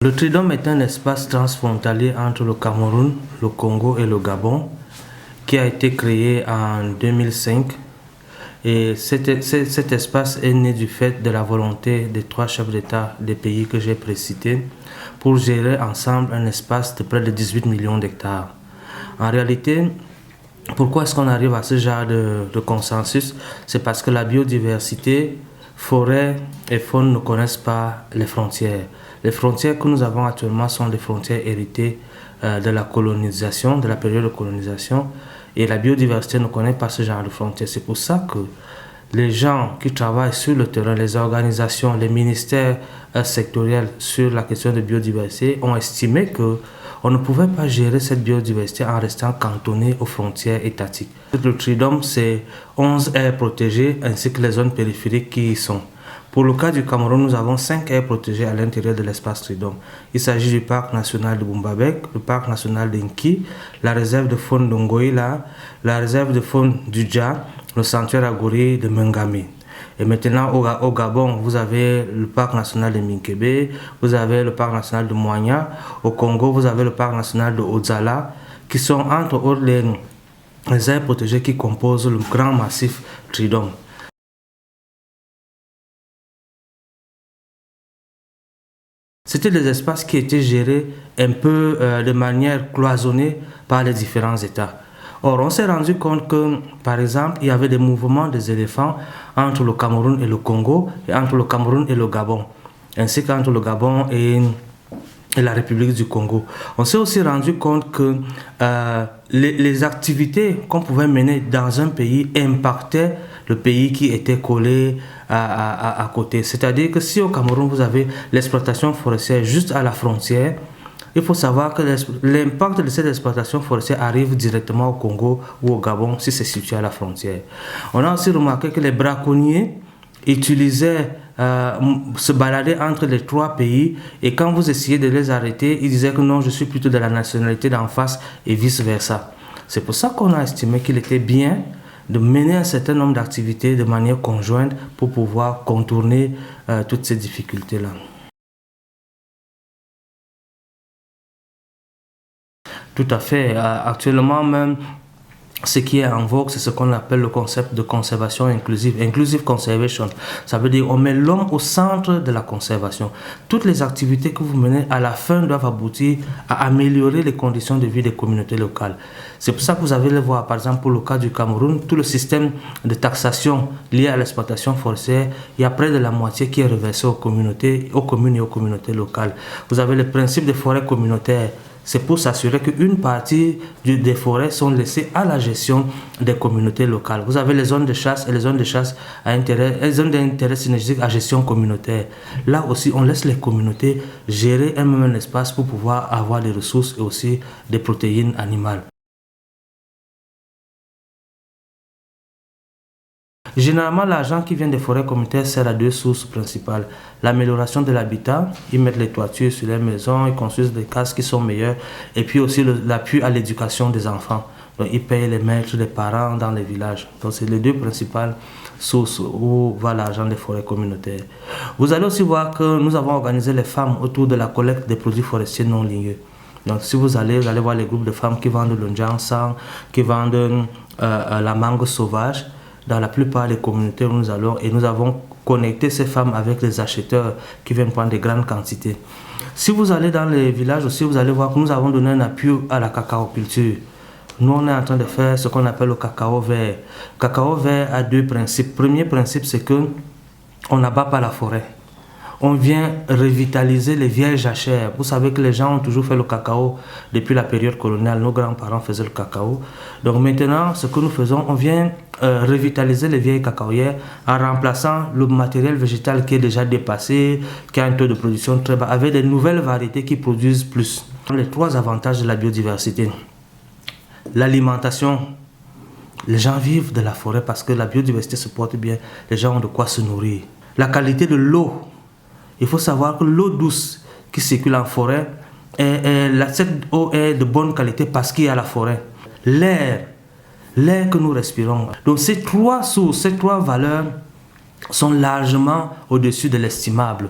Le Tridom est un espace transfrontalier entre le Cameroun, le Congo et le Gabon qui a été créé en 2005. Et cet espace est né du fait de la volonté des trois chefs d'État des pays que j'ai précités pour gérer ensemble un espace de près de 18 millions d'hectares. En réalité, pourquoi est-ce qu'on arrive à ce genre de consensus? C'est parce que la biodiversité, forêt et faune ne connaissent pas les frontières. Les frontières que nous avons actuellement sont des frontières héritées de la colonisation, de la période de colonisation. Et la biodiversité ne connaît pas ce genre de frontières. C'est pour ça que les gens qui travaillent sur le terrain, les organisations, les ministères sectoriels sur la question de biodiversité ont estimé qu'on ne pouvait pas gérer cette biodiversité en restant cantonné aux frontières étatiques. Le Tridom, c'est 11 aires protégées ainsi que les zones périphériques qui y sont. Pour le cas du Cameroun, nous avons 5 aires protégées à l'intérieur de l'espace Tridom. Il s'agit du parc national de Bumbabek, le parc national d'Inki, la réserve de faune d'Ongoïla, la réserve de faune du Dja, le sanctuaire à gorilles de Mengami. Et maintenant, au Gabon, vous avez le parc national de Minkebe, vous avez le parc national de Moigna. Au Congo, vous avez le parc national de Ozala, qui sont entre autres les aires protégées qui composent le grand massif Tridom. C'était des espaces qui étaient gérés un peu de manière cloisonnée par les différents États. Or, on s'est rendu compte que, par exemple, il y avait des mouvements des éléphants entre le Cameroun et le Congo, et entre le Cameroun et le Gabon, ainsi qu'entre le Gabon et la République du Congo. On s'est aussi rendu compte que les activités qu'on pouvait mener dans un pays impactaient le pays qui était collé à côté. C'est-à-dire que si au Cameroun, vous avez l'exploitation forestière juste à la frontière, il faut savoir que l'impact de cette exploitation forestière arrive directement au Congo ou au Gabon si c'est situé à la frontière. On a aussi remarqué que les braconniers utilisaient se balader entre les trois pays, et quand vous essayez de les arrêter, ils disaient que non, je suis plutôt de la nationalité d'en face et vice versa. C'est pour ça qu'on a estimé qu'il était bien de mener un certain nombre d'activités de manière conjointe pour pouvoir contourner toutes ces difficultés-là. Tout à fait. Actuellement même, ce qui est en vogue, c'est ce qu'on appelle le concept de conservation inclusive, inclusive conservation. Ça veut dire qu'on met l'homme au centre de la conservation. Toutes les activités que vous menez à la fin doivent aboutir à améliorer les conditions de vie des communautés locales. C'est pour ça que vous allez le voir, par exemple, pour le cas du Cameroun, tout le système de taxation lié à l'exploitation forestière, il y a près de la moitié qui est reversé aux communes et aux communautés locales. Vous avez le principe des forêts communautaires. C'est pour s'assurer qu'une partie des forêts sont laissées à la gestion des communautés locales. Vous avez les zones de chasse et les zones de chasse à intérêt, les zones d'intérêt synergique à gestion communautaire. Là aussi, on laisse les communautés gérer elles-mêmes l'espace pour pouvoir avoir des ressources et aussi des protéines animales. Généralement, l'argent qui vient des forêts communautaires sert à deux sources principales. L'amélioration de l'habitat, ils mettent les toitures sur les maisons, ils construisent des cases qui sont meilleures, et puis aussi l'appui à l'éducation des enfants. Donc, ils payent les maîtres, les parents dans les villages. Donc, c'est les deux principales sources où va l'argent des forêts communautaires. Vous allez aussi voir que nous avons organisé les femmes autour de la collecte des produits forestiers non ligneux. Donc, si vous allez voir les groupes de femmes qui vendent le njang, qui vendent la mangue sauvage. Dans la plupart des communautés où nous allons, et nous avons connecté ces femmes avec les acheteurs qui viennent prendre des grandes quantités. Si vous allez dans les villages aussi, vous allez voir que nous avons donné un appui à la cacaoculture. Nous, on est en train de faire ce qu'on appelle le cacao vert. Le cacao vert a deux principes. Premier principe, c'est qu'on n'abat pas la forêt. On vient revitaliser les vieilles jachères. Vous savez que les gens ont toujours fait le cacao depuis la période coloniale. Nos grands-parents faisaient le cacao. Donc maintenant, ce que nous faisons, on vient revitaliser les vieilles cacaoyères en remplaçant le matériel végétal qui est déjà dépassé, qui a un taux de production très bas, avec des nouvelles variétés qui produisent plus. Les trois avantages de la biodiversité. L'alimentation. Les gens vivent de la forêt parce que la biodiversité se porte bien. Les gens ont de quoi se nourrir. La qualité de l'eau. Il faut savoir que l'eau douce qui circule en forêt, cette eau est de bonne qualité parce qu'il y a la forêt. L'air que nous respirons. Donc ces trois sources, ces trois valeurs sont largement au-dessus de l'estimable.